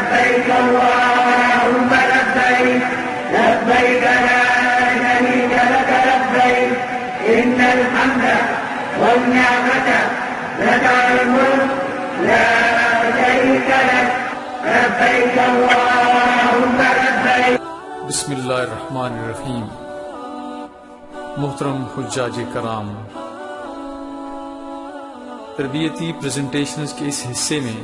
لبيك اللهم لبيك لبيك لا شريك لك لبيك إن الحمد والنعمة لك الملك لا شريك لك لبيك اللهم لبيك. بسم اللہ الرحمن الرحیم. محترم حجاج کرام، تربیتی پریزنٹیشنز کے اس حصے میں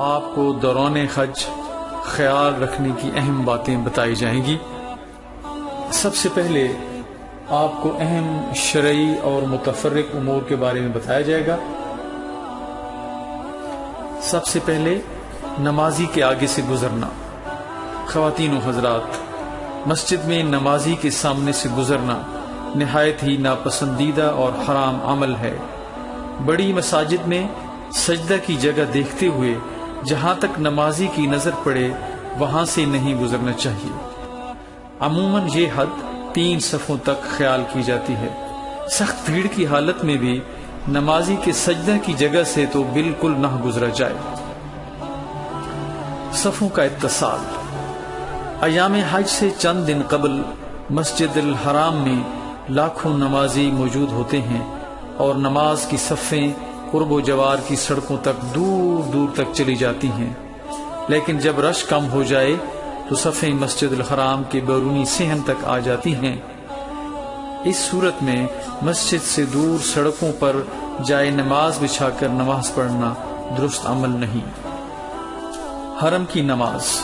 آپ کو دوران حج خیال رکھنے کی اہم باتیں بتائی جائیں گی. سب سے پہلے آپ کو اہم شرعی اور متفرق امور کے بارے میں بتایا جائے گا. سب سے پہلے نمازی کے آگے سے گزرنا. خواتین و حضرات، مسجد میں نمازی کے سامنے سے گزرنا نہایت ہی ناپسندیدہ اور حرام عمل ہے. بڑی مساجد میں سجدہ کی جگہ دیکھتے ہوئے جہاں تک نمازی کی نظر پڑے وہاں سے نہیں گزرنا چاہیے. عموماً یہ حد 3 صفوں تک خیال کی جاتی ہے. سخت بھیڑ کی حالت میں بھی نمازی کے سجدہ کی جگہ سے تو بالکل نہ گزرا جائے. صفوں کا اتصال. ایام حج سے چند دن قبل مسجد الحرام میں لاکھوں نمازی موجود ہوتے ہیں اور نماز کی صفیں قرب و جوار کی سڑکوں تک دور دور تک چلی جاتی ہیں. لیکن جب رش کم ہو جائے تو صفیں مسجد الحرام کے بیرونی صحن تک آ جاتی ہیں. اس صورت میں مسجد سے دور سڑکوں پر جائے نماز بچھا کر نماز پڑھنا درست عمل نہیں. حرم کی نماز.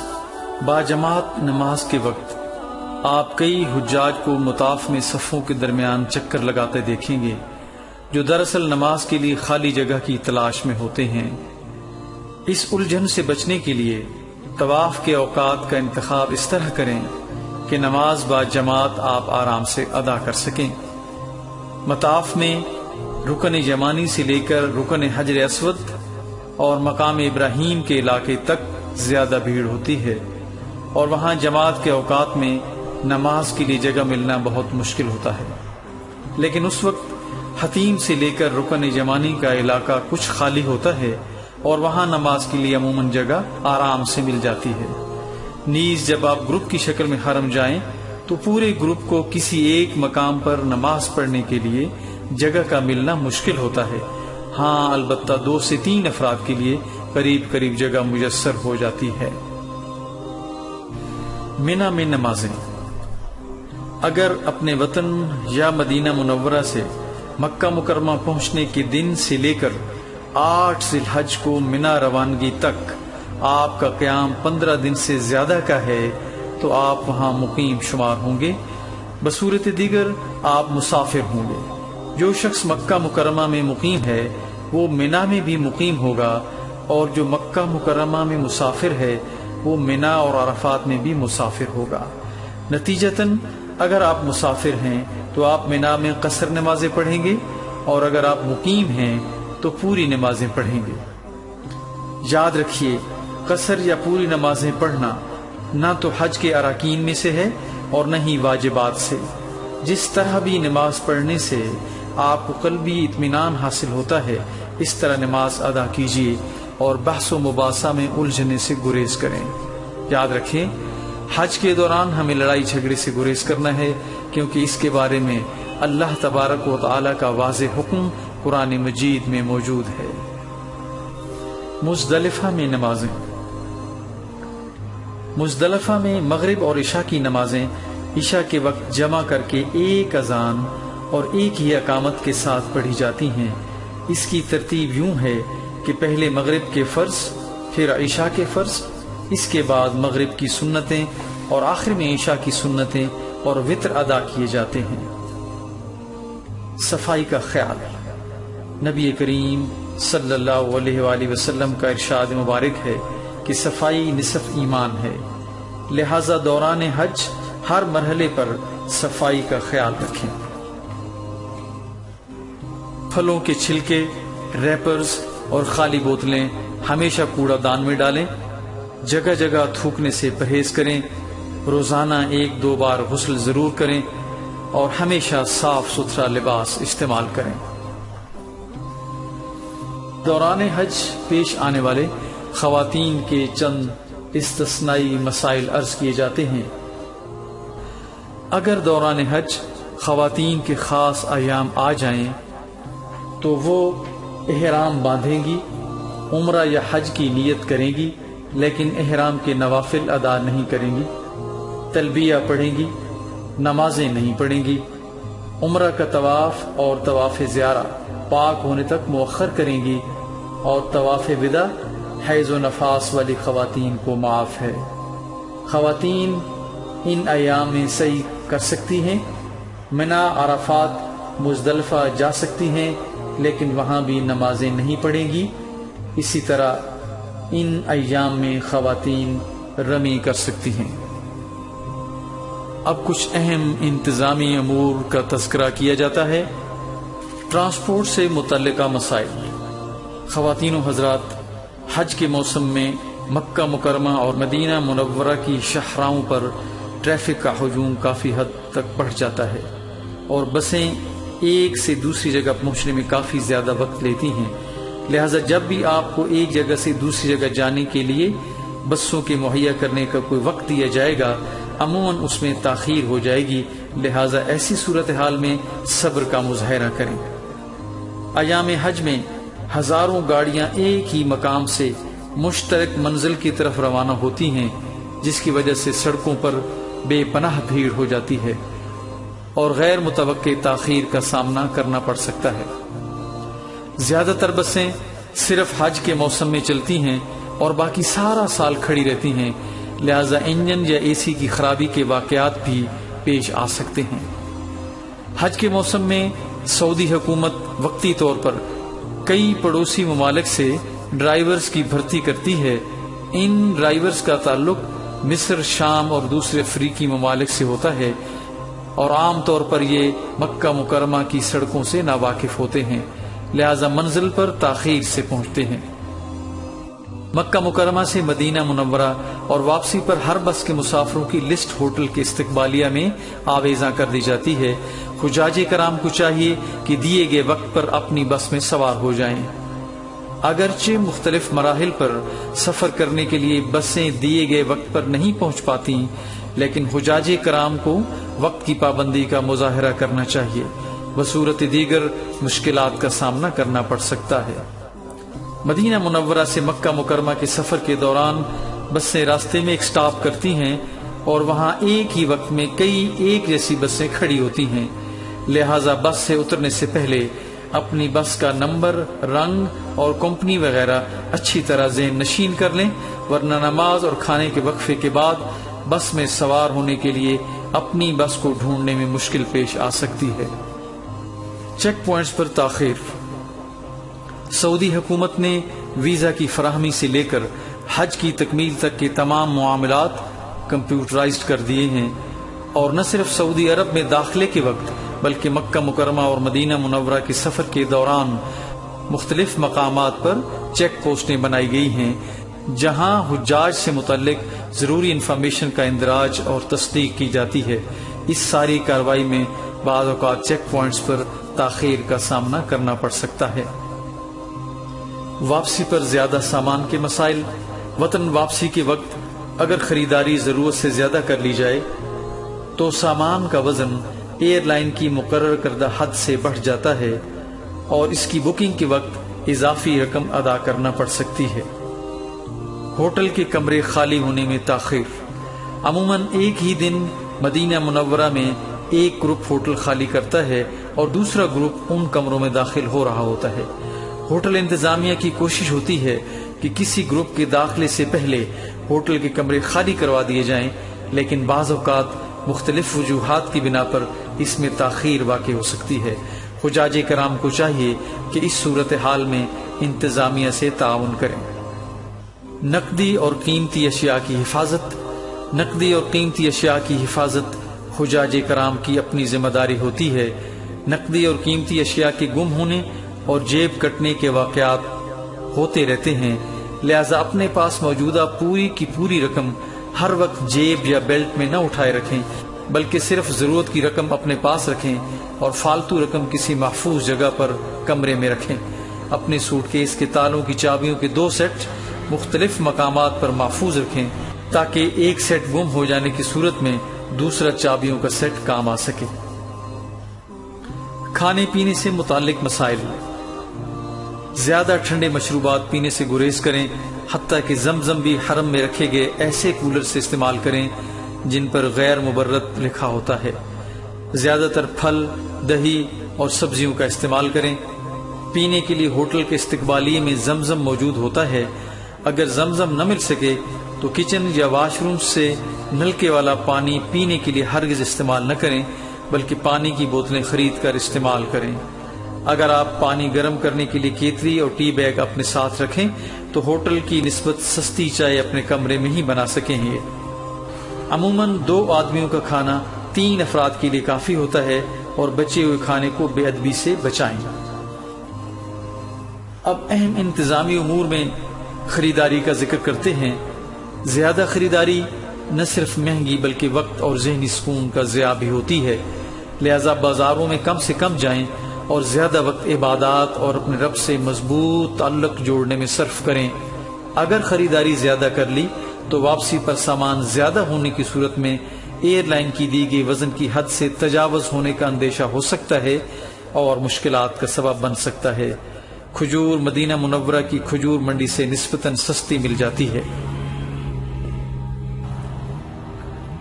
باجماعت نماز کے وقت آپ کئی حجاج کو مطاف میں صفوں کے درمیان چکر لگاتے دیکھیں گے جو دراصل نماز کے لیے خالی جگہ کی تلاش میں ہوتے ہیں. اس الجھن سے بچنے کے لیے طواف کے اوقات کا انتخاب اس طرح کریں کہ نماز با جماعت آپ آرام سے ادا کر سکیں. مطاف میں رکن یمانی سے لے کر رکن حجر اسود اور مقام ابراہیم کے علاقے تک زیادہ بھیڑ ہوتی ہے اور وہاں جماعت کے اوقات میں نماز کے لیے جگہ ملنا بہت مشکل ہوتا ہے. لیکن اس وقت حتیم سے لے کر رکن یمانی کا علاقہ کچھ خالی ہوتا ہے اور وہاں نماز کے لیے عموماً جگہ آرام سے مل جاتی ہے. نیز جب آپ گروپ کی شکل میں حرم جائیں تو پورے گروپ کو کسی ایک مقام پر نماز پڑھنے کے لیے جگہ کا ملنا مشکل ہوتا ہے. ہاں البتہ 2 سے 3 افراد کے لیے قریب جگہ میسر ہو جاتی ہے. مینا میں نمازیں. اگر اپنے وطن یا مدینہ منورہ سے مکہ مکرمہ پہنچنے کے دن سے لے کر 8 ذی الحج کو مینا روانگی تک آپ کا قیام 15 دن سے زیادہ کا ہے تو آپ وہاں مقیم شمار ہوں گے. بصورت دیگر آپ مسافر ہوں گے. جو شخص مکہ مکرمہ میں مقیم ہے وہ مینا میں بھی مقیم ہوگا اور جو مکہ مکرمہ میں مسافر ہے وہ مینا اور عرفات میں بھی مسافر ہوگا. نتیجتاً اگر آپ مسافر ہیں تو آپ مینا میں قصر نمازیں پڑھیں گے اور اگر آپ مقیم ہیں تو پوری نمازیں پڑھیں گے. یاد رکھیے، قصر یا پوری نمازیں پڑھنا نہ تو حج کے اراکین میں سے ہے اور نہ ہی واجبات سے. جس طرح بھی نماز پڑھنے سے آپ کو قلبی اطمینان حاصل ہوتا ہے اس طرح نماز ادا کیجیے اور بحث و مباحثہ میں الجھنے سے گریز کریں. یاد رکھیں، حج کے دوران ہمیں لڑائی جھگڑے سے گریز کرنا ہے کیونکہ اس کے بارے میں اللہ تبارک و تعالی کا واضح حکم قرآن مجید میں موجود ہے. مزدلفہ میں نمازیں. مزدلفہ میں مغرب اور عشاء کی نمازیں عشاء کے وقت جمع کر کے ایک اذان اور ایک ہی اقامت کے ساتھ پڑھی جاتی ہیں. اس کی ترتیب یوں ہے کہ پہلے مغرب کے فرض، پھر عشاء کے فرض، اس کے بعد مغرب کی سنتیں اور آخر میں عشاء کی سنتیں اور وتر ادا کیے جاتے ہیں. صفائی کا خیال. نبی کریم صلی اللہ علیہ وآلہ وسلم کا ارشاد مبارک ہے کہ صفائی نصف ایمان ہے. لہذا دوران حج ہر مرحلے پر صفائی کا خیال رکھیں. پھلوں کے چھلکے، ریپرز اور خالی بوتلیں ہمیشہ کوڑا دان میں ڈالیں. جگہ جگہ تھوکنے سے پرہیز کریں. روزانہ 1-2 بار غسل ضرور کریں اور ہمیشہ صاف ستھرا لباس استعمال کریں. دوران حج پیش آنے والے خواتین کے چند استثنائی مسائل عرض کیے جاتے ہیں۔ اگر دوران حج خواتین کے خاص ایام آ جائیں تو وہ احرام باندھیں گی، عمرہ یا حج کی نیت کریں گی، لیکن احرام کے نوافل ادا نہیں کریں گی، تلبیہ پڑھیں گی، نمازیں نہیں پڑھیں گی، عمرہ کا طواف اور طواف زیارہ پاک ہونے تک مؤخر کریں گی، اور طواف وداع حیض و نفاس والی خواتین کو معاف ہے۔ خواتین ان ایام میں سعی کر سکتی ہیں، منا، عرفات، مزدلفہ جا سکتی ہیں، لیکن وہاں بھی نمازیں نہیں پڑھیں گی۔ اسی طرح ان ایام میں خواتین رمی کر سکتی ہیں۔ اب کچھ اہم انتظامی امور کا تذکرہ کیا جاتا ہے۔ ٹرانسپورٹ سے متعلقہ مسائل۔ خواتین و حضرات، حج کے موسم میں مکہ مکرمہ اور مدینہ منورہ کی شاہراہوں پر ٹریفک کا ہجوم کافی حد تک بڑھ جاتا ہے، اور بسیں ایک سے دوسری جگہ پہنچنے میں کافی زیادہ وقت لیتی ہیں۔ لہٰذا جب بھی آپ کو ایک جگہ سے دوسری جگہ جانے کے لیے بسوں کے مہیا کرنے کا کوئی وقت دیا جائے گا، عموماً اس میں تاخیر ہو جائے گی۔ لہٰذا ایسی صورتحال میں صبر کا مظاہرہ کریں۔ ایام حج میں ہزاروں گاڑیاں ایک ہی مقام سے مشترک منزل کی طرف روانہ ہوتی ہیں، جس کی وجہ سے سڑکوں پر بے پناہ بھیڑ ہو جاتی ہے اور غیر متوقع تاخیر کا سامنا کرنا پڑ سکتا ہے۔ زیادہ تر بسیں صرف حج کے موسم میں چلتی ہیں اور باقی سارا سال کھڑی رہتی ہیں، لہذا انجن یا اے سی کی خرابی کے واقعات بھی پیش آ سکتے ہیں۔ حج کے موسم میں سعودی حکومت وقتی طور پر کئی پڑوسی ممالک سے ڈرائیورز کی بھرتی کرتی ہے۔ ان ڈرائیورز کا تعلق مصر، شام اور دوسرے افریقی ممالک سے ہوتا ہے، اور عام طور پر یہ مکہ مکرمہ کی سڑکوں سے ناواقف ہوتے ہیں، لہذا منزل پر تاخیر سے پہنچتے ہیں۔ مکہ مکرمہ سے مدینہ منورہ اور واپسی پر ہر بس کے مسافروں کی لسٹ ہوٹل کے استقبالیہ میں آویزاں کر دی جاتی ہے۔ حجاج کرام کو چاہیے کہ دیے گئے وقت پر اپنی بس میں سوار ہو جائیں۔ اگرچہ مختلف مراحل پر سفر کرنے کے لیے بسیں دیے گئے وقت پر نہیں پہنچ پاتی، لیکن حجاج کرام کو وقت کی پابندی کا مظاہرہ کرنا چاہیے، بصورت دیگر مشکلات کا سامنا کرنا پڑ سکتا ہے۔ مدینہ منورہ سے مکہ مکرمہ کے سفر کے دوران بسیں راستے میں ایک سٹاپ کرتی ہیں، اور وہاں ایک ہی وقت میں کئی ایک جیسی بسیں کھڑی ہوتی ہیں، لہٰذا بس سے اترنے سے پہلے اپنی بس کا نمبر، رنگ اور کمپنی وغیرہ اچھی طرح ذہن نشین کر لیں، ورنہ نماز اور کھانے کے وقفے کے بعد بس میں سوار ہونے کے لیے اپنی بس کو ڈھونڈنے میں مشکل پیش آ سکتی ہے۔ چیک پوائنٹس پر تاخیر۔ سعودی حکومت نے ویزا کی فراہمی سے لے کر حج کی تکمیل تک کے تمام معاملات کمپیوٹرائزڈ کر دیے ہیں، اور نہ صرف سعودی عرب میں داخلے کے وقت بلکہ مکہ مکرمہ اور مدینہ منورہ کے سفر کے دوران مختلف مقامات پر چیک پوسٹیں بنائی گئی ہیں، جہاں حجاج سے متعلق ضروری انفارمیشن کا اندراج اور تصدیق کی جاتی ہے۔ اس ساری کارروائی میں بعض اوقات چیک پوائنٹس پر تاخیر کا سامنا کرنا پڑ سکتا ہے۔ واپسی پر زیادہ سامان کے مسائل۔ وطن واپسی کے وقت اگر خریداری ضرورت سے زیادہ کر لی جائے تو سامان کا وزن ایئر لائن کی مقرر کردہ حد سے بڑھ جاتا ہے، اور اس کی بکنگ کے وقت اضافی رقم ادا کرنا پڑ سکتی ہے۔ ہوٹل کے کمرے خالی ہونے میں تاخیر۔ عموماً ایک ہی دن مدینہ منورہ میں ایک گروپ ہوٹل خالی کرتا ہے اور دوسرا گروپ ان کمروں میں داخل ہو رہا ہوتا ہے۔ ہوٹل انتظامیہ کی کوشش ہوتی ہے کہ کسی گروپ کے داخلے سے پہلے ہوٹل کے کمرے خالی کروا دیے جائیں، لیکن بعض اوقات مختلف وجوہات کی بنا پر اس میں تاخیر واقع ہو سکتی ہے۔ حجاج کرام کو چاہیے کہ اس صورتحال میں انتظامیہ سے تعاون کریں۔ نقدی اور قیمتی اشیاء کی حفاظت۔ نقدی اور قیمتی اشیاء کی حفاظت حجاج کرام کی اپنی ذمہ داری ہوتی ہے۔ نقدی اور قیمتی اشیاء کے گم ہونے اور جیب کٹنے کے واقعات ہوتے رہتے ہیں، لہذا اپنے پاس موجودہ پوری کی پوری رقم ہر وقت جیب یا بیلٹ میں نہ اٹھائے رکھیں، بلکہ صرف ضرورت کی رقم اپنے پاس رکھیں اور فالتو رقم کسی محفوظ جگہ پر کمرے میں رکھیں۔ اپنے سوٹ کیس کے تالوں کی چابیوں کے 2 سیٹ مختلف مقامات پر محفوظ رکھیں تاکہ ایک سیٹ گم ہو جانے کی صورت میں دوسرا چابیوں کا سیٹ کام آ سکے۔ کھانے پینے سے متعلق مسائل۔ زیادہ ٹھنڈے مشروبات پینے سے گریز کریں، حتیٰ کہ زمزم بھی حرم میں رکھے گئے ایسے کولر سے استعمال کریں جن پر غیر مبرد لکھا ہوتا ہے۔ زیادہ تر پھل، دہی اور سبزیوں کا استعمال کریں۔ پینے کے لیے ہوٹل کے استقبالیے میں زمزم موجود ہوتا ہے۔ اگر زمزم نہ مل سکے تو کچن یا واش روم سے نلکے والا پانی پینے کے لیے ہرگز استعمال نہ کریں، بلکہ پانی کی بوتلیں خرید کر استعمال کریں۔ اگر آپ پانی گرم کرنے کے لیے کیتلی اور ٹی بیگ اپنے ساتھ رکھیں تو ہوٹل کی نسبت سستی چائے اپنے کمرے میں ہی بنا سکیں گے۔ عموماً 2 آدمیوں کا کھانا 3 افراد کے لیے کافی ہوتا ہے، اور بچے ہوئے کھانے کو بے ادبی سے بچائیں۔ اب اہم انتظامی امور میں خریداری کا ذکر کرتے ہیں۔ زیادہ خریداری نہ صرف مہنگی بلکہ وقت اور ذہنی سکون کا ضیاع بھی ہوتی ہے، لہذا بازاروں میں کم سے کم جائیں اور زیادہ وقت عبادات اور اپنے رب سے مضبوط تعلق جوڑنے میں صرف کریں۔ اگر خریداری زیادہ کر لی تو واپسی پر سامان زیادہ ہونے کی صورت میں ایئر لائن کی دی گئی وزن کی حد سے تجاوز ہونے کا اندیشہ ہو سکتا ہے اور مشکلات کا سبب بن سکتا ہے۔ کھجور مدینہ منورہ کی کھجور منڈی سے نسبتاً سستی مل جاتی ہے۔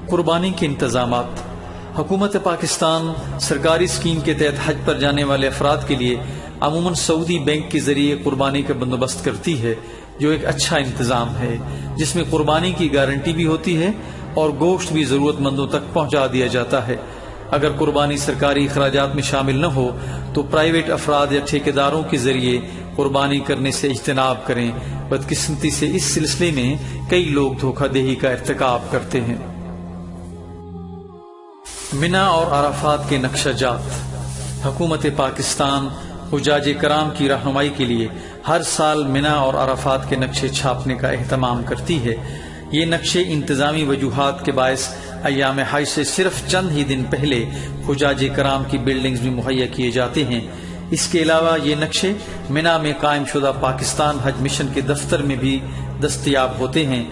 قربانی کے انتظامات۔ حکومت پاکستان سرکاری اسکیم کے تحت حج پر جانے والے افراد کے لیے عموماً سعودی بینک کے ذریعے قربانی کا بندوبست کرتی ہے، جو ایک اچھا انتظام ہے، جس میں قربانی کی گارنٹی بھی ہوتی ہے اور گوشت بھی ضرورت مندوں تک پہنچا دیا جاتا ہے۔ اگر قربانی سرکاری اخراجات میں شامل نہ ہو تو پرائیویٹ افراد یا ٹھیکیداروں کے ذریعے قربانی کرنے سے اجتناب کریں۔ بدقسمتی سے اس سلسلے میں کئی لوگ دھوکہ دہی کا ارتکاب کرتے ہیں۔ منا اور عرفات کے نقشہ جات۔ حکومت پاکستان حجاج کرام کی رہنمائی کے لیے ہر سال منا اور عرفات کے نقشے چھاپنے کا اہتمام کرتی ہے۔ یہ نقشے انتظامی وجوہات کے باعث ایام حج سے صرف چند ہی دن پہلے حجاج کرام کی بلڈنگز میں مہیا کیے جاتے ہیں۔ اس کے علاوہ یہ نقشے منا میں قائم شدہ پاکستان حج مشن کے دفتر میں بھی دستیاب ہوتے ہیں۔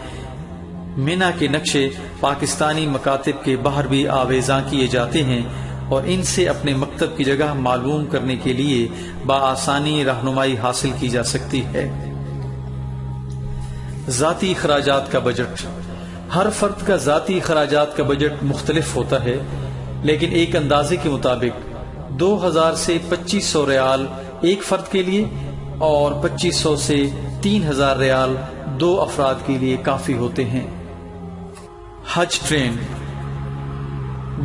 منا کے نقشے پاکستانی مکاتب کے باہر بھی آویزاں کیے جاتے ہیں اور ان سے اپنے مکتب کی جگہ معلوم کرنے کے لیے بآسانی رہنمائی حاصل کی جا سکتی ہے۔ ذاتی اخراجات کا بجٹ۔ ہر فرد کا ذاتی اخراجات کا بجٹ مختلف ہوتا ہے، لیکن ایک اندازے کے مطابق 2000 سے 2500 ریال ایک فرد کے لیے اور 2500 سے 3000 ریال 2 افراد کے لیے کافی ہوتے ہیں۔ حج ٹرین۔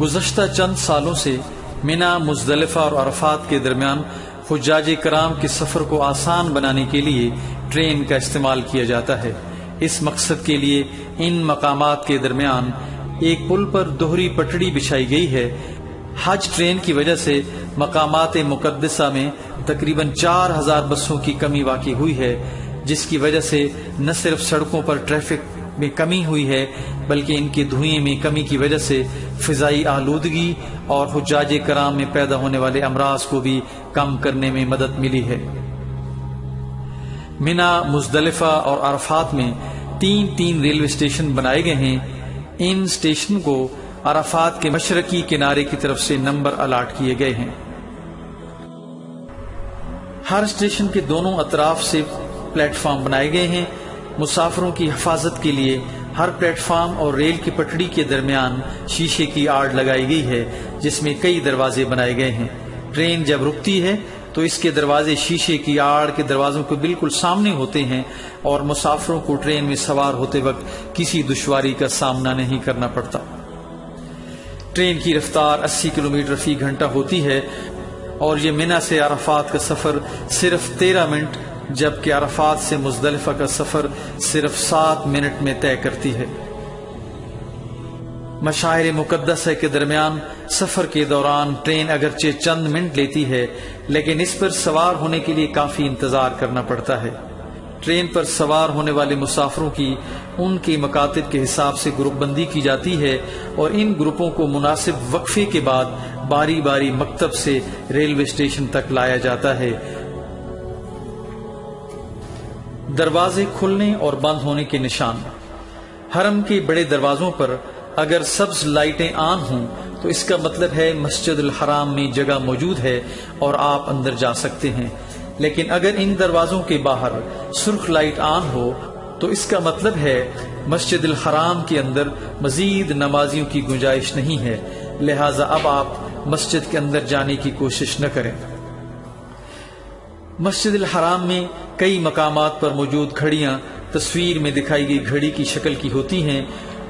گزشتہ چند سالوں سے منا، مزدلفہ اور عرفات کے درمیان حجاج کرام کے سفر کو آسان بنانے کے لیے ٹرین کا استعمال کیا جاتا ہے۔ اس مقصد کے لیے ان مقامات کے درمیان ایک پل پر دوہری پٹڑی بچھائی گئی ہے۔ حج ٹرین کی وجہ سے مقامات مقدسہ میں تقریباً 4000 بسوں کی کمی واقع ہوئی ہے، جس کی وجہ سے نہ صرف سڑکوں پر ٹریفک میں کمی ہوئی ہے بلکہ ان کے دھوئیں میں کمی کی وجہ سے فضائی آلودگی اور حجاج کرام میں پیدا ہونے والے امراض کو بھی کم کرنے میں مدد ملی ہے۔ منا، مزدلفہ اور عرفات میں 3 ریلوے اسٹیشن بنائے گئے ہیں۔ ان اسٹیشن کو عرفات کے مشرقی کنارے کی طرف سے نمبر الاٹ کیے گئے ہیں۔ ہر اسٹیشن کے دونوں اطراف سے پلیٹ فارم بنائے گئے ہیں۔ مسافروں کی حفاظت کے لیے ہر پلیٹ فارم اور ریل کی پٹڑی کے درمیان شیشے کی آڑ لگائی گئی ہے، جس میں کئی دروازے بنائے گئے ہیں۔ ٹرین جب رکتی ہے تو اس کے دروازے شیشے کی آڑ کے دروازوں کے بالکل سامنے ہوتے ہیں اور مسافروں کو ٹرین میں سوار ہوتے وقت کسی دشواری کا سامنا نہیں کرنا پڑتا۔ ٹرین کی رفتار 80 کلومیٹر فی گھنٹہ ہوتی ہے اور یہ منا سے عرفات کا سفر صرف 13 منٹ جبکہ عرفات سے مزدلفہ کا سفر صرف 7 منٹ میں طے کرتی ہے۔ مشاعر مقدسہ کے درمیان سفر کے دوران ٹرین اگرچہ چند منٹ لیتی ہے لیکن اس پر سوار ہونے کے لیے کافی انتظار کرنا پڑتا ہے۔ ٹرین پر سوار ہونے والے مسافروں کی ان کے مکاتب کے حساب سے گروپ بندی کی جاتی ہے اور ان گروپوں کو مناسب وقفے کے بعد باری باری مکتب سے ریلوے اسٹیشن تک لایا جاتا ہے۔ دروازے کھلنے اور بند ہونے کے نشان۔ حرم کے بڑے دروازوں پر اگر سبز لائٹیں آن ہوں تو اس کا مطلب ہے مسجد الحرام میں جگہ موجود ہے اور آپ اندر جا سکتے ہیں، لیکن اگر ان دروازوں کے باہر سرخ لائٹ آن ہو تو اس کا مطلب ہے مسجد الحرام کے اندر مزید نمازیوں کی گنجائش نہیں ہے، لہٰذا اب آپ مسجد کے اندر جانے کی کوشش نہ کریں۔ مسجد الحرام میں کئی مقامات پر موجود گھڑیاں تصویر میں دکھائی گئی گھڑی کی شکل کی ہوتی ہیں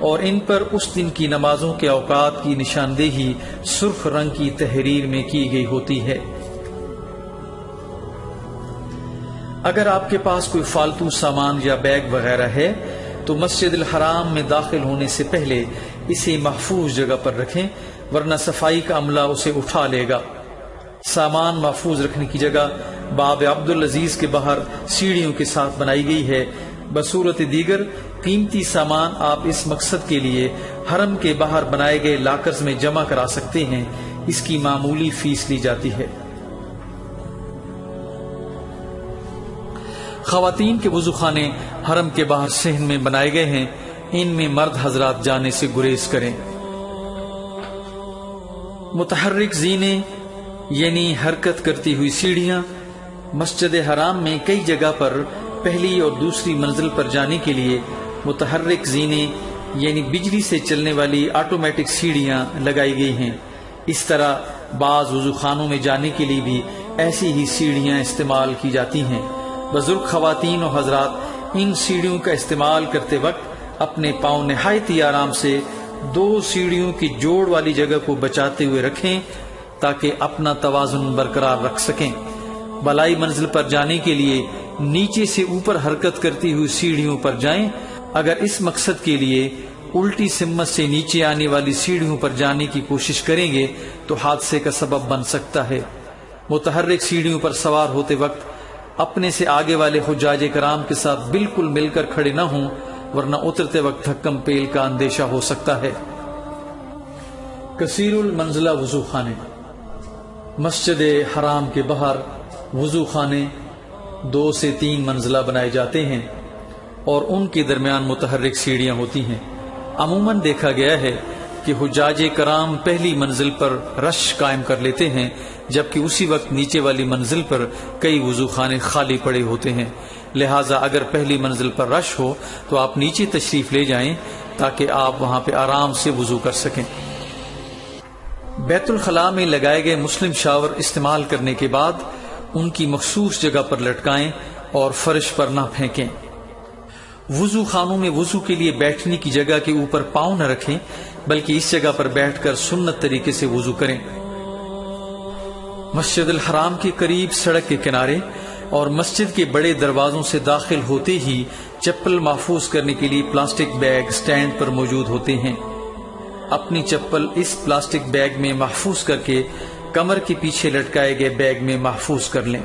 اور ان پر اس دن کی نمازوں کے اوقات کی نشاندہی سرخ رنگ کی تحریر میں کی گئی ہوتی ہے۔ اگر آپ کے پاس کوئی فالتو سامان یا بیگ وغیرہ ہے تو مسجد الحرام میں داخل ہونے سے پہلے اسے محفوظ جگہ پر رکھیں، ورنہ صفائی کا عملہ اسے اٹھا لے گا۔ سامان محفوظ رکھنے کی جگہ باب عبدالعزیز کے باہر سیڑھیوں کے ساتھ بنائی گئی ہے۔ بصورت دیگر قیمتی سامان آپ اس مقصد کے لیے حرم کے باہر بنائے گئے لاکرز میں جمع کرا سکتے ہیں، اس کی معمولی فیس لی جاتی ہے۔ خواتین کے وضو خانے حرم کے باہر صحن میں بنائے گئے ہیں، ان میں مرد حضرات جانے سے گریز کریں۔ متحرک زینے یعنی حرکت کرتی ہوئی سیڑھیاں۔ مسجد حرام میں کئی جگہ پر پہلی اور دوسری منزل پر جانے کے لیے متحرک زینے یعنی بجلی سے چلنے والی آٹومیٹک سیڑھیاں لگائی گئی ہیں۔ اس طرح بعض وضو خانوں میں جانے کے لیے بھی ایسی ہی سیڑھیاں استعمال کی جاتی ہیں۔ بزرگ خواتین و حضرات ان سیڑھیوں کا استعمال کرتے وقت اپنے پاؤں نہایت ہی آرام سے دو سیڑھیوں کی جوڑ والی جگہ کو بچاتے ہوئے رکھیں تاکہ اپنا توازن برقرار رکھ سکیں۔ بالائی منزل پر جانے کے لیے نیچے سے اوپر حرکت کرتی ہوئی سیڑھیوں پر جائیں۔ اگر اس مقصد کے لیے الٹی سمت سے نیچے آنے والی سیڑھیوں پر جانے کی کوشش کریں گے تو حادثے کا سبب بن سکتا ہے۔ متحرک سیڑھیوں پر سوار ہوتے وقت اپنے سے آگے والے حجاج کرام کے ساتھ بالکل مل کر کھڑے نہ ہوں، ورنہ اترتے وقت دھکم پیل کا اندیشہ ہو سکتا ہے۔ کثیر المنزلہ وضو خانے۔ مسجد حرام کے باہر وضو خانے 2 سے 3 منزلہ بنائے جاتے ہیں اور ان کے درمیان متحرک سیڑھیاں ہوتی ہیں۔ عموماً دیکھا گیا ہے کہ حجاج کرام پہلی منزل پر رش قائم کر لیتے ہیں، جبکہ اسی وقت نیچے والی منزل پر کئی وضو خانے خالی پڑے ہوتے ہیں، لہٰذا اگر پہلی منزل پر رش ہو تو آپ نیچے تشریف لے جائیں تاکہ آپ وہاں پہ آرام سے وضو کر سکیں۔ بیت الخلاء میں لگائے گئے مسلم شاور استعمال کرنے کے بعد ان کی مخصوص جگہ پر لٹکائیں اور فرش پر نہ پھینکیں۔ وضو خانوں میں وضو کے لیے بیٹھنے کی جگہ کے اوپر پاؤں نہ رکھیں، بلکہ اس جگہ پر بیٹھ کر سنت طریقے سے وضو کریں۔ مسجد الحرام کے قریب سڑک کے کنارے اور مسجد کے بڑے دروازوں سے داخل ہوتے ہی چپل محفوظ کرنے کے لیے پلاسٹک بیگ سٹینڈ پر موجود ہوتے ہیں۔ اپنی چپل اس پلاسٹک بیگ میں محفوظ کر کے کمر کے پیچھے لٹکائے گئے بیگ میں محفوظ کر لیں۔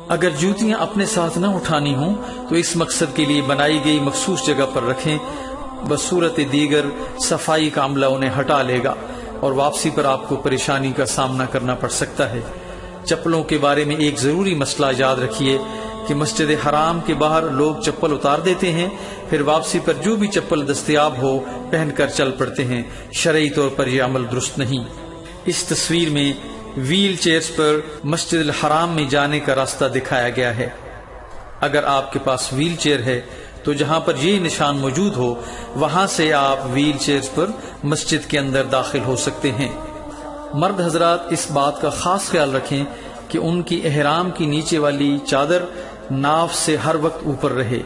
اگر جوتیاں اپنے ساتھ نہ اٹھانی ہوں تو اس مقصد کے لیے بنائی گئی مخصوص جگہ پر رکھیں، بصورت دیگر صفائی کا عملہ انہیں ہٹا لے گا اور واپسی پر آپ کو پریشانی کا سامنا کرنا پڑ سکتا ہے۔ چپلوں کے بارے میں ایک ضروری مسئلہ یاد رکھیے کہ مسجد حرام کے باہر لوگ چپل اتار دیتے ہیں، پھر واپسی پر جو بھی چپل دستیاب ہو پہن کر چل پڑتے ہیں۔ شرعی طور پر یہ عمل درست نہیں۔ اس تصویر میں ویل چیئرز پر مسجد الحرام میں جانے کا راستہ دکھایا گیا ہے۔ اگر آپ کے پاس ویل چیئر ہے تو جہاں پر یہ نشان موجود ہو وہاں سے آپ ویل چیئرز پر مسجد کے اندر داخل ہو سکتے ہیں۔ مرد حضرات اس بات کا خاص خیال رکھیں کہ ان کی احرام کی نیچے والی چادر ناف سے ہر وقت اوپر رہے،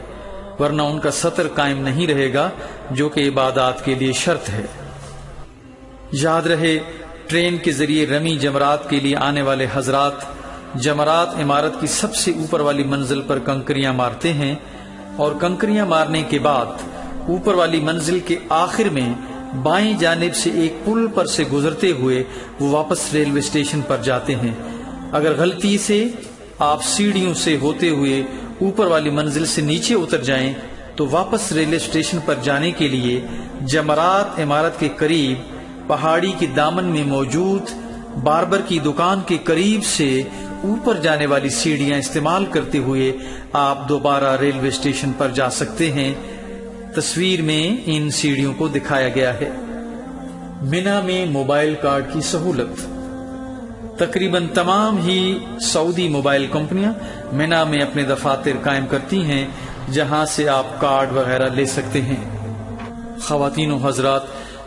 ورنہ ان کا سطر قائم نہیں رہے گا، جو کہ عبادات کے لیے شرط ہے۔ یاد رہے، ٹرین کے ذریعے رمی جمرات کے لیے آنے والے حضرات جمرات عمارت کی سب سے اوپر والی منزل پر کنکریاں مارتے ہیں اور کنکریاں مارنے کے بعد اوپر والی منزل کے آخر میں بائیں جانب سے ایک پل پر سے گزرتے ہوئے وہ واپس ریلوے اسٹیشن پر جاتے ہیں۔ اگر غلطی سے آپ سیڑھیوں سے ہوتے ہوئے اوپر والی منزل سے نیچے اتر جائیں تو واپس ریلوے اسٹیشن پر جانے کے لیے جمرات عمارت کے قریب پہاڑی کے دامن میں موجود باربر کی دکان کے قریب سے اوپر جانے والی سیڑھیاں استعمال کرتے ہوئے آپ دوبارہ ریلوے اسٹیشن پر جا سکتے ہیں۔ تصویر میں ان سیڑھیوں کو دکھایا گیا ہے۔ منا میں موبائل کارڈ کی سہولت۔ تقریباً تمام ہی سعودی موبائل کمپنیاں منا میں اپنے دفاتر قائم کرتی ہیں، جہاں سے آپ کارڈ وغیرہ لے سکتے ہیں۔ خواتین و حضرات،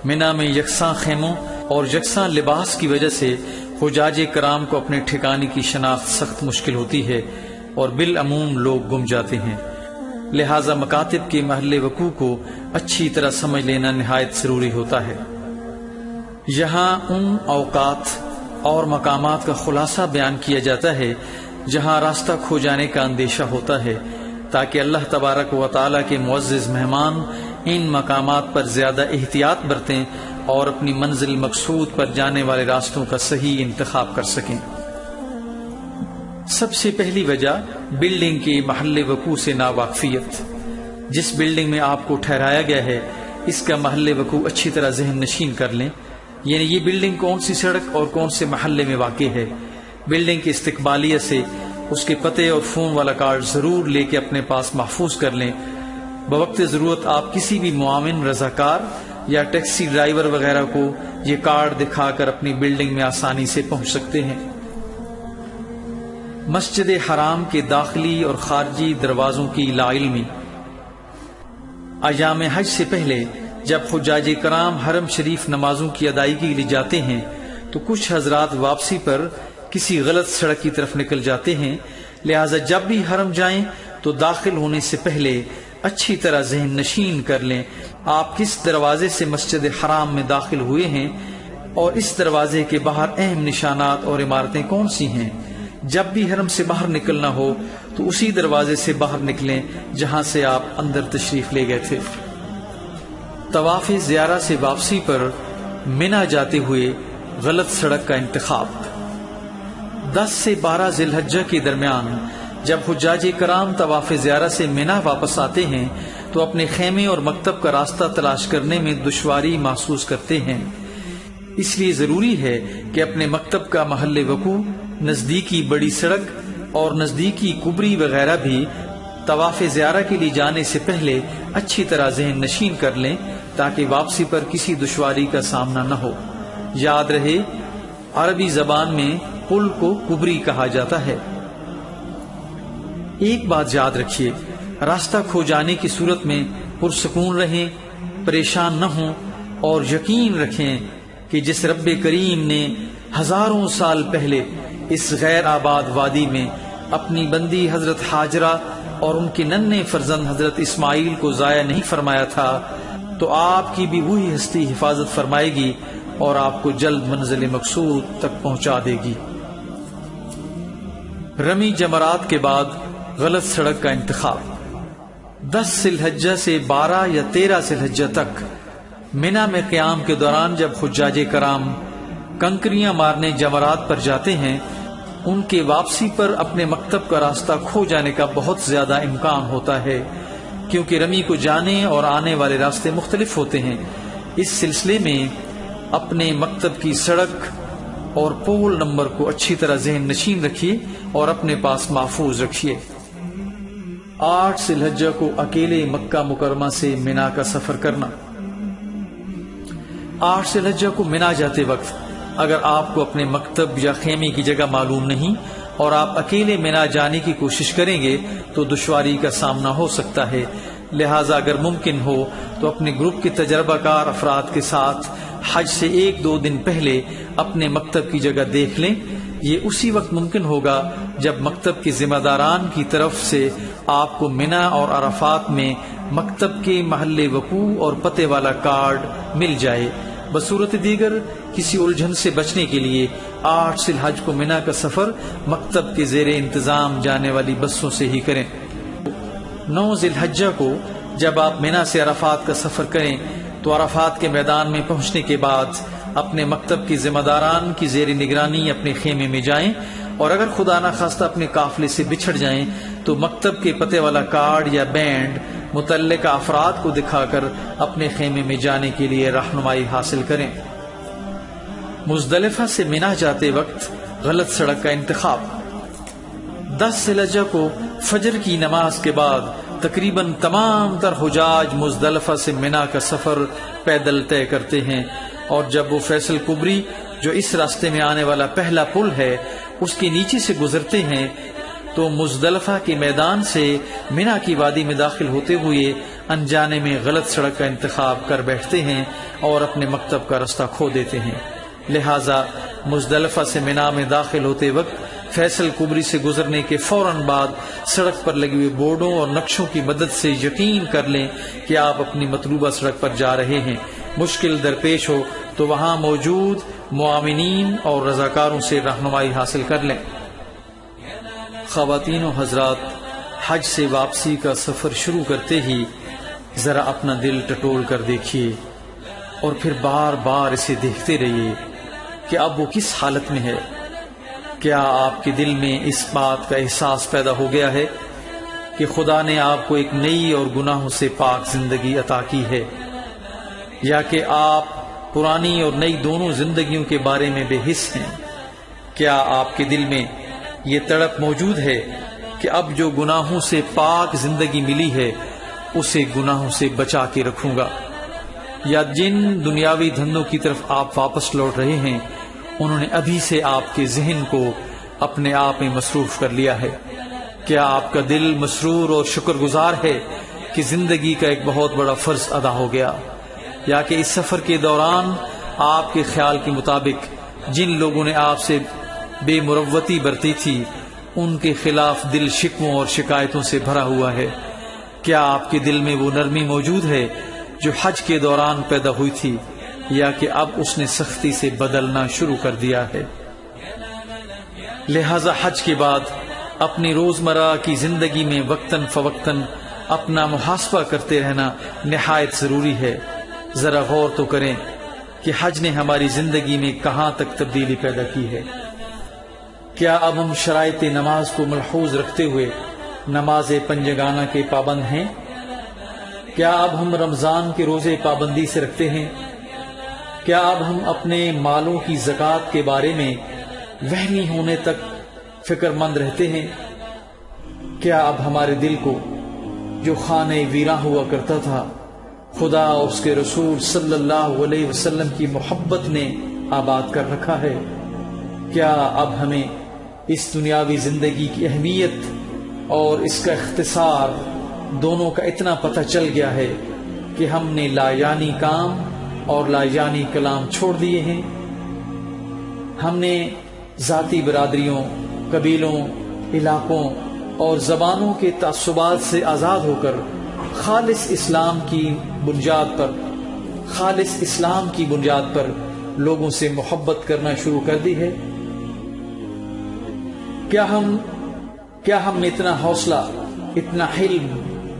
منا میں یکساں خیموں اور یکساں لباس کی وجہ سے حجاج کرام کو اپنے ٹھکانے کی شناخت سخت مشکل ہوتی ہے اور بالعموم لوگ گم جاتے ہیں، لہذا مکاتب کے محل وقوع کو اچھی طرح سمجھ لینا نہایت ضروری ہوتا ہے۔ یہاں ان اوقات اور مقامات کا خلاصہ بیان کیا جاتا ہے جہاں راستہ کھو جانے کا اندیشہ ہوتا ہے، تاکہ اللہ تبارک و تعالیٰ کے معزز مہمان ان مقامات پر زیادہ احتیاط برتیں اور اپنی منزل مقصود پر جانے والے راستوں کا صحیح انتخاب کر سکیں۔ سب سے پہلی وجہ بلڈنگ کے محل وقوع سے ناواقفیت۔ جس بلڈنگ میں آپ کو ٹھہرایا گیا ہے اس کا محل وقوع اچھی طرح ذہن نشین کر لیں، یعنی یہ بلڈنگ کون سی سڑک اور کون سے محلے میں واقع ہے۔ بلڈنگ کے استقبالیہ سے اس کے پتے اور فون والا کارڈ ضرور لے کے اپنے پاس محفوظ کر لیں۔ بوقت ضرورت آپ کسی بھی معاون، رضاکار یا ٹیکسی ڈرائیور وغیرہ کو یہ کارڈ دکھا کر اپنی بلڈنگ میں آسانی سے پہنچ سکتے ہیں۔ مسجد حرام کے داخلی اور خارجی دروازوں کی لاعلمی۔ ایام حج سے پہلے جب حجاج کرام حرم شریف نمازوں کی ادائیگی کے لیے جاتے ہیں تو کچھ حضرات واپسی پر کسی غلط سڑک کی طرف نکل جاتے ہیں، لہذا جب بھی حرم جائیں تو داخل ہونے سے پہلے اچھی طرح ذہن نشین کر لیں آپ کس دروازے سے مسجد حرام میں داخل ہوئے ہیں اور اس دروازے کے باہر اہم نشانات اور عمارتیں کون سی ہیں۔ جب بھی حرم سے باہر نکلنا ہو تو اسی دروازے سے باہر نکلیں جہاں سے آپ اندر تشریف لے گئے تھے۔ طواف زیارہ سے واپسی پر منا جاتے ہوئے غلط سڑک کا انتخاب۔ 10 سے 12 ذی الحجہ کے درمیان جب حجاج کرام طواف زیارہ سے منا واپس آتے ہیں تو اپنے خیمے اور مکتب کا راستہ تلاش کرنے میں دشواری محسوس کرتے ہیں، اس لیے ضروری ہے کہ اپنے مکتب کا محل وقوع، نزدیکی بڑی سڑک اور نزدیکی کبری وغیرہ بھی طواف زیارہ کے لیے جانے سے پہلے اچھی طرح ذہن نشین کر لیں تاکہ واپسی پر کسی دشواری کا سامنا نہ ہو۔ یاد رہے، عربی زبان میں پل کو کبری کہا جاتا ہے۔ ایک بات یاد رکھیے، راستہ کھو جانے کی صورت میں پرسکون رہیں، پریشان نہ ہوں اور یقین رکھیں کہ جس رب کریم نے ہزاروں سال پہلے اس غیر آباد وادی میں اپنی بندی حضرت ہاجرہ اور ان کے ننھے فرزند حضرت اسماعیل کو ضائع نہیں فرمایا تھا تو آپ کی بھی وہی ہستی حفاظت فرمائے گی اور آپ کو جلد منزل مقصود تک پہنچا دے گی۔ رمی جمرات کے بعد غلط سڑک کا انتخاب۔ 10 ذی الحجہ سے 12 یا 13 ذی الحجہ تک منا میں قیام کے دوران جب حجاج کرام کنکریاں مارنے جمرات پر جاتے ہیں، ان کے واپسی پر اپنے مکتب کا راستہ کھو جانے کا بہت زیادہ امکان ہوتا ہے، کیونکہ رمی کو جانے اور آنے والے راستے مختلف ہوتے ہیں۔ اس سلسلے میں اپنے مکتب کی سڑک اور پول نمبر کو اچھی طرح ذہن نشین رکھیے اور اپنے پاس محفوظ رکھیے۔ 8 ذی الحجہ کو اکیلے مکہ مکرمہ سے منا کا سفر کرنا۔ 8 ذی الحجہ کو منا جاتے وقت اگر آپ کو اپنے مکتب یا خیمے کی جگہ معلوم نہیں اور آپ اکیلے منا جانے کی کوشش کریں گے تو دشواری کا سامنا ہو سکتا ہے، لہٰذا اگر ممکن ہو تو اپنے گروپ کے تجربہ کار افراد کے ساتھ حج سے 1-2 دن پہلے اپنے مکتب کی جگہ دیکھ لیں۔ یہ اسی وقت ممکن ہوگا جب مکتب کے ذمہ داران کی طرف سے آپ کو منا اور عرفات میں مکتب کے محل وقوع اور پتے والا کارڈ مل جائے۔ بصورت دیگر کسی الجھن سے بچنے کے لیے 8 ذی الحجہ کو منا کا سفر مکتب کے زیر انتظام جانے والی بسوں سے ہی کریں۔ 9 ذی الحجہ کو جب آپ منا سے عرفات کا سفر کریں تو عرفات کے میدان میں پہنچنے کے بعد اپنے مکتب کی ذمہ داران کی زیر نگرانی اپنے خیمے میں جائیں، اور اگر خدا نخواستہ اپنے قافلے سے بچھڑ جائیں تو مکتب کے پتے والا کارڈ یا بینڈ متعلقہ افراد کو دکھا کر اپنے خیمے میں جانے کے لیے رہنمائی حاصل کریں۔ مزدلفہ سے منا جاتے وقت غلط سڑک کا انتخاب۔ 10 ذوالحجہ کو فجر کی نماز کے بعد تقریباً تمام تر حجاج مزدلفہ سے منا کا سفر پیدل طے کرتے ہیں، اور جب وہ فیصل کبری جو اس راستے میں آنے والا پہلا پل ہے اس کے نیچے سے گزرتے ہیں تو مزدلفہ کے میدان سے منا کی وادی میں داخل ہوتے ہوئے انجانے میں غلط سڑک کا انتخاب کر بیٹھتے ہیں اور اپنے مکتب کا راستہ کھو دیتے ہیں۔ لہٰذا مزدلفہ سے منا میں داخل ہوتے وقت فیصل کبری سے گزرنے کے فوراً بعد سڑک پر لگے ہوئے بورڈوں اور نقشوں کی مدد سے یقین کر لیں کہ آپ اپنی مطلوبہ سڑک پر جا رہے ہیں۔ مشکل درپیش ہو تو وہاں موجود معاونین اور رضاکاروں سے رہنمائی حاصل کر لیں۔ خواتین و حضرات، حج سے واپسی کا سفر شروع کرتے ہی ذرا اپنا دل ٹٹول کر دیکھیے اور پھر بار بار اسے دیکھتے رہیے کہ اب وہ کس حالت میں ہے۔ کیا آپ کے دل میں اس بات کا احساس پیدا ہو گیا ہے کہ خدا نے آپ کو ایک نئی اور گناہوں سے پاک زندگی عطا کی ہے، یا کہ آپ پرانی اور نئی دونوں زندگیوں کے بارے میں بے حس ہیں؟ کیا آپ کے دل میں یہ تڑپ موجود ہے کہ اب جو گناہوں سے پاک زندگی ملی ہے اسے گناہوں سے بچا کے رکھوں گا؟ یا جن دنیاوی دھندوں کی طرف آپ واپس لوٹ رہے ہیں انہوں نے ابھی سے آپ کے ذہن کو اپنے آپ میں مصروف کر لیا ہے؟ کیا آپ کا دل مسرور اور شکر گزار ہے کہ زندگی کا ایک بہت بڑا فرض ادا ہو گیا؟ یا کہ اس سفر کے دوران آپ کے خیال کے مطابق جن لوگوں نے آپ سے بے مروتی برتی تھی ان کے خلاف دل شکووں اور شکایتوں سے بھرا ہوا ہے؟ کیا آپ کے دل میں وہ نرمی موجود ہے جو حج کے دوران پیدا ہوئی تھی، یا کہ اب اس نے سختی سے بدلنا شروع کر دیا ہے؟ لہذا حج کے بعد اپنی روزمرہ کی زندگی میں وقتاً فوقتاً اپنا محاسبہ کرتے رہنا نہایت ضروری ہے۔ ذرا غور تو کریں کہ حج نے ہماری زندگی میں کہاں تک تبدیلی پیدا کی ہے۔ کیا اب ہم شرائط نماز کو ملحوظ رکھتے ہوئے نماز پنجگانہ کے پابند ہیں؟ کیا اب ہم رمضان کے روزے پابندی سے رکھتے ہیں؟ کیا اب ہم اپنے مالوں کی زکوٰۃ کے بارے میں وہمی ہونے تک فکر مند رہتے ہیں؟ کیا اب ہمارے دل کو جو خانہ ویراں ہوا کرتا تھا خدا اور اس کے رسول صلی اللہ علیہ وسلم کی محبت نے آباد کر رکھا ہے؟ کیا اب ہمیں اس دنیاوی زندگی کی اہمیت اور اس کا اختصار دونوں کا اتنا پتہ چل گیا ہے کہ ہم نے لا یعنی کام اور لا یعنی کلام چھوڑ دیے ہیں؟ ہم نے ذاتی برادریوں، قبیلوں، علاقوں اور زبانوں کے تعصبات سے آزاد ہو کر خالص اسلام کی بنیاد پر لوگوں سے محبت کرنا شروع کر دی ہے؟ کیا ہم میں اتنا حوصلہ، اتنا حلم،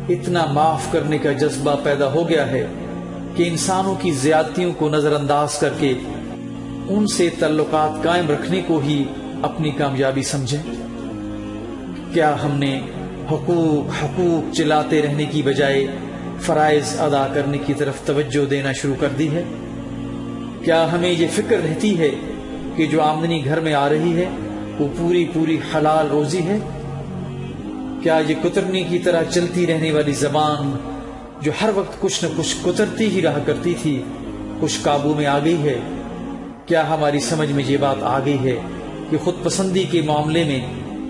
اتنا معاف کرنے کا جذبہ پیدا ہو گیا ہے کہ انسانوں کی زیادتیوں کو نظر انداز کر کے ان سے تعلقات قائم رکھنے کو ہی اپنی کامیابی سمجھیں؟ کیا ہم نے حقوق چلاتے رہنے کی بجائے فرائض ادا کرنے کی طرف توجہ دینا شروع کر دی ہے؟ کیا ہمیں یہ فکر رہتی ہے کہ جو آمدنی گھر میں آ رہی ہے وہ پوری حلال روزی ہے؟ کیا یہ کترنی کی طرح چلتی رہنے والی زبان جو ہر وقت کچھ نہ کچھ کترتی ہی رہا کرتی تھی کچھ قابو میں آ گئی ہے؟ کیا ہماری سمجھ میں یہ بات آ گئی ہے کہ خود پسندی کے معاملے میں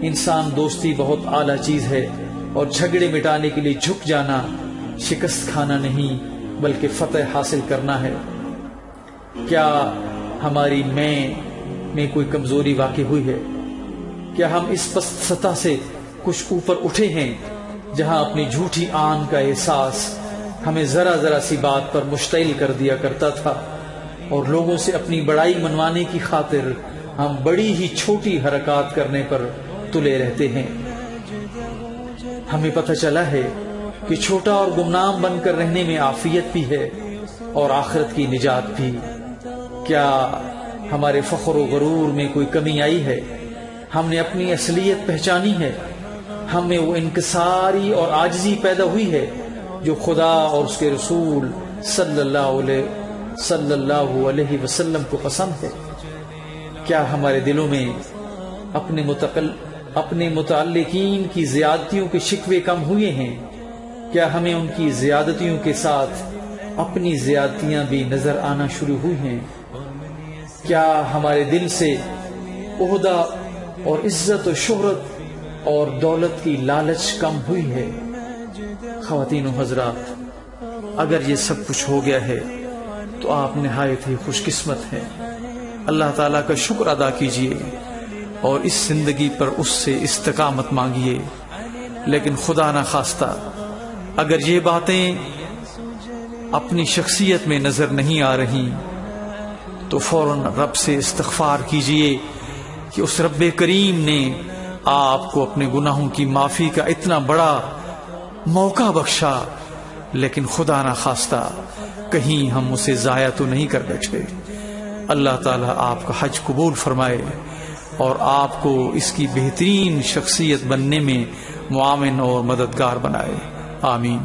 انسان دوستی بہت اعلیٰ چیز ہے اور جھگڑے مٹانے کے لیے جھک جانا شکست کھانا نہیں بلکہ فتح حاصل کرنا ہے؟ کیا ہماری میں کوئی کمزوری واقع ہوئی ہے؟ کیا ہم اس پست سطح سے کچھ اوپر اٹھے ہیں جہاں اپنی جھوٹی آن کا احساس ہمیں ذرا سی بات پر مشتعل کر دیا کرتا تھا اور لوگوں سے اپنی بڑائی منوانے کی خاطر ہم بڑی ہی چھوٹی حرکات کرنے پر تلے رہتے ہیں؟ ہمیں پتہ چلا ہے کہ چھوٹا اور گمنام بن کر رہنے میں عافیت بھی ہے اور آخرت کی نجات بھی۔ کیا ہمارے فخر و غرور میں کوئی کمی آئی ہے؟ ہم نے اپنی اصلیت پہچانی ہے؟ ہم میں وہ انکساری اور عاجزی پیدا ہوئی ہے جو خدا اور اس کے رسول صلی اللہ علیہ وسلم کو پسند ہے؟ کیا ہمارے دلوں میں اپنے اپنے متعلقین کی زیادتیوں کے شکوے کم ہوئے ہیں؟ کیا ہمیں ان کی زیادتیوں کے ساتھ اپنی زیادتیاں بھی نظر آنا شروع ہوئی ہیں؟ کیا ہمارے دل سے عہدہ اور عزت و شہرت اور دولت کی لالچ کم ہوئی ہے؟ خواتین و حضرات، اگر یہ سب کچھ ہو گیا ہے تو آپ نہایت ہی خوش قسمت ہیں۔ اللہ تعالیٰ کا شکر ادا کیجئے اور اس زندگی پر اس سے استقامت مانگیے۔ لیکن خدا نہ خواستہ اگر یہ باتیں اپنی شخصیت میں نظر نہیں آ رہی تو فوراً رب سے استغفار کیجئے کہ اس رب کریم نے آپ کو اپنے گناہوں کی معافی کا اتنا بڑا موقع بخشا، لیکن خدا نہ خواستہ کہیں ہم اسے ضائع تو نہیں کر بیٹھے۔ اللہ تعالیٰ آپ کا حج قبول فرمائے اور آپ کو اس کی بہترین شخصیت بننے میں معاون اور مددگار بنائے، آمین۔